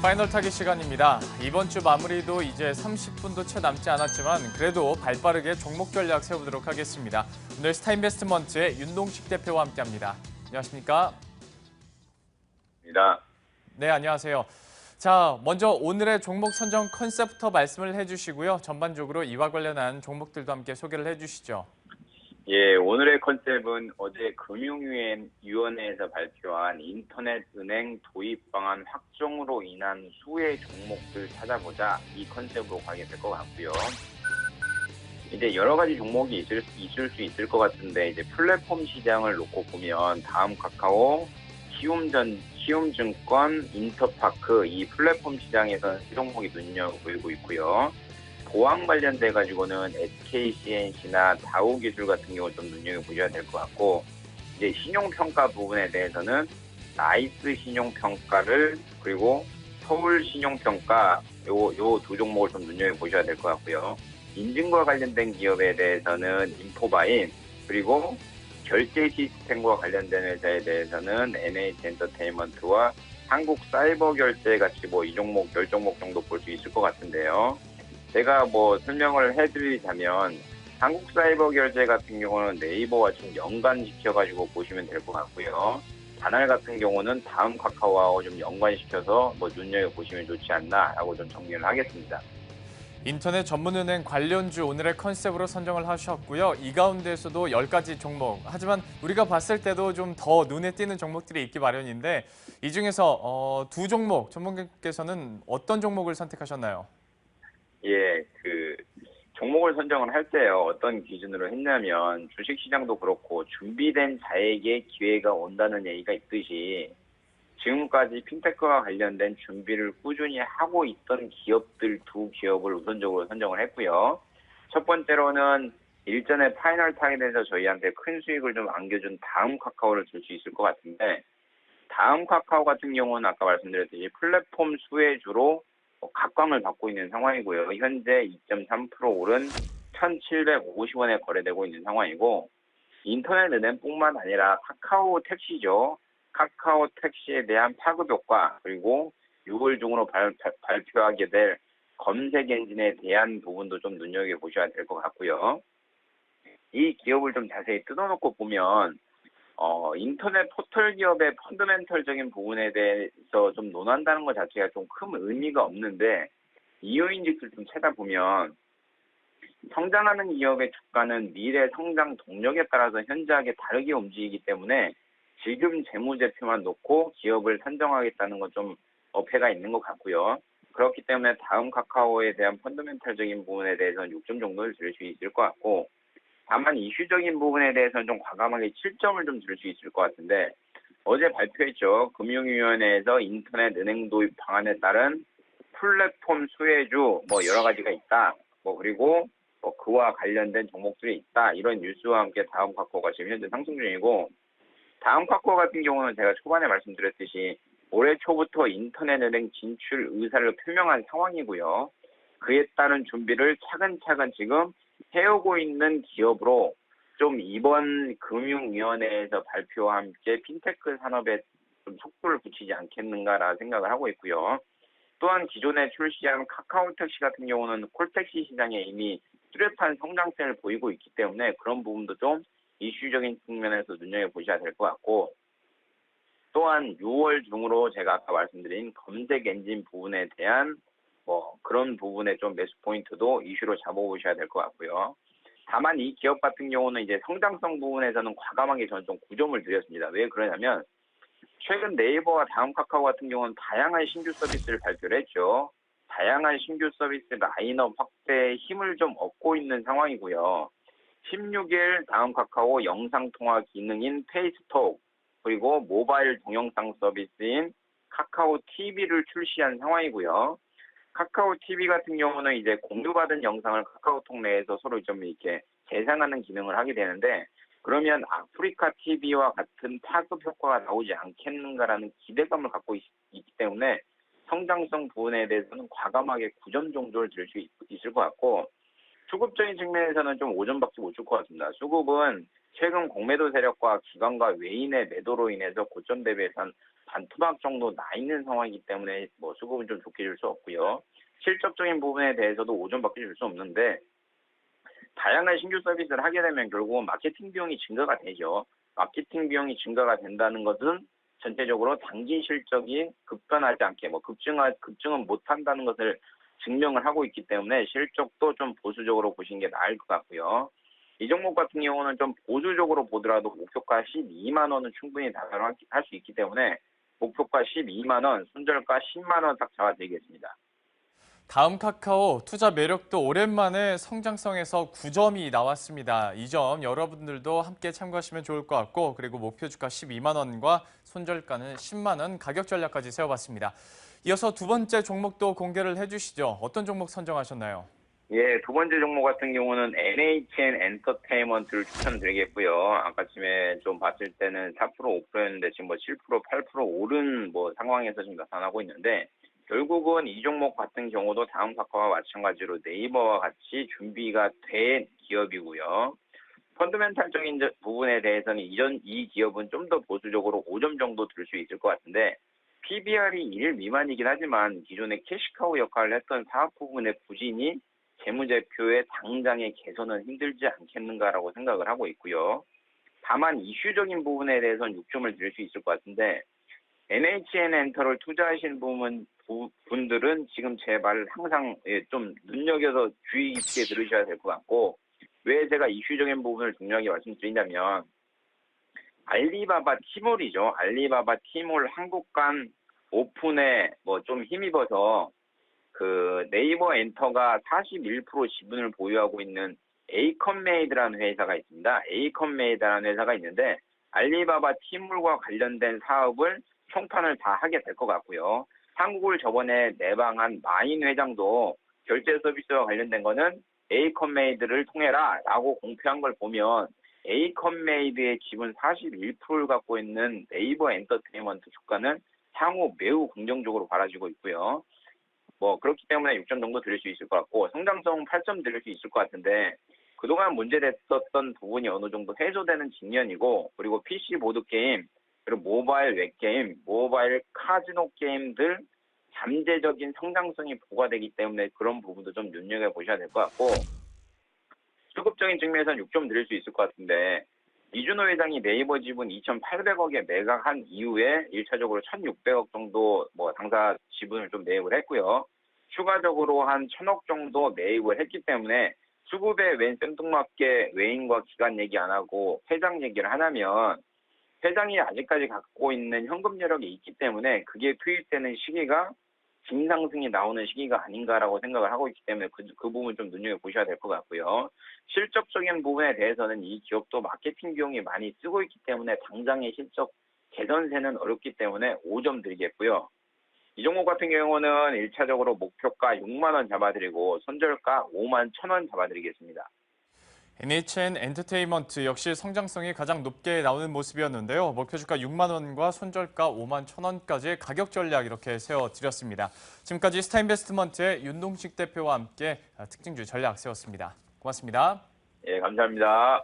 파이널 타기 시간입니다. 이번 주 마무리도 이제 30분도 채 남지 않았지만 그래도 발빠르게 종목 전략 세우도록 하겠습니다. 오늘 스타인베스트먼트의 윤동식 대표와 함께합니다. 안녕하십니까? 네, 안녕하세요. 자, 먼저 오늘의 종목 선정 컨셉부터 말씀을 해주시고요. 전반적으로 이와 관련한 종목들도 함께 소개를 해주시죠. 예, 오늘의 컨셉은 어제 금융위원회에서 발표한 인터넷은행 도입 방안 확정으로 인한 수혜 종목들 찾아보자, 이 컨셉으로 가게 될 것 같고요. 이제 여러 가지 종목이 있을 수 있을 것 같은데, 이제 플랫폼 시장을 놓고 보면 다음 카카오, 키움증권, 인터파크, 이 플랫폼 시장에서는 종목이 눈여겨보이고 있고요. 보안 관련돼 가지고는 SKCNC나 다우기술 같은 경우 좀 눈여겨보셔야 될 것 같고, 이제 신용평가 부분에 대해서는 나이스 신용평가를, 그리고 서울 신용평가, 요 두 종목을 좀 눈여겨보셔야 될 것 같고요. 인증과 관련된 기업에 대해서는 인포바인, 그리고 결제 시스템과 관련된 회사에 대해서는 NH엔터테인먼트와 한국사이버결제 같이 이 종목, 10종목 정도 볼 수 있을 것 같은데요. 제가 설명을 해드리자면, 한국사이버결제 같은 경우는 네이버와 좀 연관시켜가지고 보시면 될 것 같고요. 다날 같은 경우는 다음 카카오와 좀 연관시켜서 눈여겨보시면 좋지 않나라고 좀 정리를 하겠습니다. 인터넷 전문은행 관련주 오늘의 컨셉으로 선정을 하셨고요. 이 가운데에서도 10가지 종목, 하지만 우리가 봤을 때도 좀 더 눈에 띄는 종목들이 있기 마련인데, 이 중에서 두 종목, 전문가께서는 어떤 종목을 선택하셨나요? 예, 종목을 선정을 할 때요, 어떤 기준으로 했냐면, 주식시장도 그렇고 준비된 자에게 기회가 온다는 얘기가 있듯이, 지금까지 핀테크와 관련된 준비를 꾸준히 하고 있던 기업들 두 기업을 우선적으로 선정을 했고요. 첫 번째로는 일전에 파이널 타겟에서 저희한테 큰 수익을 좀 안겨준 다음 카카오를 줄 수 있을 것 같은데, 다음 카카오 같은 경우는 아까 말씀드렸듯이 플랫폼 수혜주로 각광을 받고 있는 상황이고요. 현재 2.3% 오른 1,750원에 거래되고 있는 상황이고, 인터넷 은행뿐만 아니라 카카오 택시죠. 카카오 택시에 대한 파급 효과, 그리고 6월 중으로 발표하게 될 검색 엔진에 대한 부분도 좀 눈여겨보셔야 될 것 같고요. 이 기업을 좀 자세히 뜯어놓고 보면, 인터넷 포털 기업의 펀더멘털적인 부분에 대해서 좀 논한다는 것 자체가 좀 큰 의미가 없는데, 이유인즉슨 좀 찾아보면, 성장하는 기업의 주가는 미래 성장 동력에 따라서 현저하게 다르게 움직이기 때문에 지금 재무제표만 놓고 기업을 선정하겠다는 건 좀 어폐가 있는 것 같고요. 그렇기 때문에 다음 카카오에 대한 펀더멘털적인 부분에 대해서는 6점 정도를 줄 수 있을 것 같고, 다만 이슈적인 부분에 대해서는 좀 과감하게 7점을 좀 줄 수 있을 것 같은데, 어제 발표했죠. 금융위원회에서 인터넷 은행 도입 방안에 따른 플랫폼 수혜주 여러 가지가 있다. 그리고 그와 관련된 종목들이 있다. 이런 뉴스와 함께 다음 카카오가 지금 현재 상승 중이고, 다음 카카오 같은 경우는 제가 초반에 말씀드렸듯이 올해 초부터 인터넷 은행 진출 의사를 표명한 상황이고요. 그에 따른 준비를 차근차근 지금 해오고 있는 기업으로 좀 이번 금융위원회에서 발표와 함께 핀테크 산업에 좀 속도를 붙이지 않겠는가라는 생각을 하고 있고요. 또한 기존에 출시한 카카오 택시 같은 경우는 콜택시 시장에 이미 뚜렷한 성장세를 보이고 있기 때문에 그런 부분도 좀 이슈적인 측면에서 눈여겨보셔야 될 것 같고, 또한 6월 중으로 제가 아까 말씀드린 검색 엔진 부분에 대한 그런 부분에 좀 매수 포인트도 이슈로 잡아보셔야 될 것 같고요. 다만 이 기업 같은 경우는 이제 성장성 부분에서는 과감하게 저는 좀 9점을 드렸습니다. 왜 그러냐면, 최근 네이버와 다음 카카오 같은 경우는 다양한 신규 서비스를 발표를 했죠. 다양한 신규 서비스 라인업 확대에 힘을 좀 얻고 있는 상황이고요. 16일 다음 카카오 영상통화 기능인 페이스톡, 그리고 모바일 동영상 서비스인 카카오 TV를 출시한 상황이고요. 카카오 TV 같은 경우는 이제 공유받은 영상을 카카오톡 내에서 서로 좀 이렇게 재생하는 기능을 하게 되는데, 그러면 아프리카 TV와 같은 파급 효과가 나오지 않겠는가라는 기대감을 갖고 있기 때문에 성장성 부분에 대해서는 과감하게 9점 정도를 줄 수 있을 것 같고, 수급적인 측면에서는 좀 5점밖에 못 줄 것 같습니다. 수급은 최근 공매도 세력과 기관과 외인의 매도로 인해서 고점 대비해서는 반토막 정도 나 있는 상황이기 때문에 뭐 수급은 좀 좋게 줄 수 없고요. 실적적인 부분에 대해서도 5점밖에 줄 수 없는데 다양한 신규 서비스를 하게 되면 결국은 마케팅 비용이 증가가 되죠. 마케팅 비용이 증가가 된다는 것은 전체적으로 당기 실적이 급변하지 않게 급증은 못한다는 것을 증명을 하고 있기 때문에 실적도 좀 보수적으로 보시는 게 나을 것 같고요. 이 종목 같은 경우는 좀 보수적으로 보더라도 목표가 12만 원은 충분히 달성할 수 있기 때문에 목표가 12만 원, 손절가 10만 원 딱 잡아드리겠습니다. 다음 카카오 투자 매력도 오랜만에 성장성에서 9점이 나왔습니다. 이 점 여러분들도 함께 참고하시면 좋을 것 같고 그리고 목표 주가 12만 원과 손절가는 10만 원 가격 전략까지 세워봤습니다. 이어서 두 번째 종목도 공개를 해주시죠. 어떤 종목 선정하셨나요? 예, 두 번째 종목 같은 경우는 NHN 엔터테인먼트를 추천드리겠고요. 아까쯤에 좀 봤을 때는 4% 5%였는데 지금 뭐 7%, 8% 오른 상황에서 지금 나타나고 있는데 결국은 이 종목 같은 경우도 다음 카카오와 마찬가지로 네이버와 같이 준비가 된 기업이고요. 펀더멘탈적인 부분에 대해서는 이 기업은 좀 더 보수적으로 5점 정도 들 수 있을 것 같은데 PBR이 1 미만이긴 하지만 기존의 캐시카우 역할을 했던 사업 부분의 부진이 재무제표의 당장의 개선은 힘들지 않겠는가라고 생각을 하고 있고요. 다만 이슈적인 부분에 대해서는 6점을 드릴 수 있을 것 같은데 NHN 엔터를 투자하신 분들은 지금 제 말을 항상 좀 눈여겨서 주의 깊게 들으셔야 될 것 같고 왜 제가 이슈적인 부분을 중요하게 말씀드리냐면 알리바바 티몰이죠. 알리바바 티몰 한국 간 오픈에 좀 힘입어서 그 네이버 엔터가 41% 지분을 보유하고 있는 에이컨메이드라는 회사가 있습니다. 에이컨메이드라는 회사가 있는데 알리바바 티몰과 관련된 사업을 총판을 다 하게 될 것 같고요. 한국을 저번에 내방한 마인 회장도 결제 서비스와 관련된 거는 에이컨메이드를 통해라 라고 공표한 걸 보면 에이컨메이드의 지분 41%를 갖고 있는 네이버 엔터테인먼트 주가는 향후 매우 긍정적으로 바라지고 있고요. 그렇기 때문에 6점 정도 드릴 수 있을 것 같고 성장성 8점 드릴 수 있을 것 같은데 그동안 문제됐었던 부분이 어느 정도 해소되는 직면이고 그리고 PC 보드게임 그리고 모바일 웹게임, 모바일 카지노 게임들 잠재적인 성장성이 부과되기 때문에 그런 부분도 좀 눈여겨보셔야 될 것 같고 수급적인 측면에서는 6점 드릴 수 있을 것 같은데 이준호 회장이 네이버 지분 2,800억에 매각한 이후에 1차적으로 1,600억 정도 당사 지분을 좀 매입을 했고요. 추가적으로 한 1,000억 정도 매입을 했기 때문에 수급에 웬 생뚱맞게 외인과 기관 얘기 안 하고 회장 얘기를 하냐면 회장이 아직까지 갖고 있는 현금 여력이 있기 때문에 그게 투입되는 시기가 진상승이 나오는 시기가 아닌가라고 생각을 하고 있기 때문에 그 부분 좀 눈여겨보셔야 될 것 같고요. 실적적인 부분에 대해서는 이 기업도 마케팅 비용이 많이 쓰고 있기 때문에 당장의 실적 개선세는 어렵기 때문에 5점 드리겠고요. 이 종목 같은 경우는 1차적으로 목표가 6만 원 잡아드리고 손절가 5만 1,000원 잡아드리겠습니다. NHN 엔터테인먼트 역시 성장성이 가장 높게 나오는 모습이었는데요. 목표 주가 6만 원과 손절가 5만 1,000원까지 가격 전략 이렇게 세워드렸습니다. 지금까지 스타인베스트먼트의 윤동식 대표와 함께 특징주 전략 세웠습니다. 고맙습니다. 예, 감사합니다.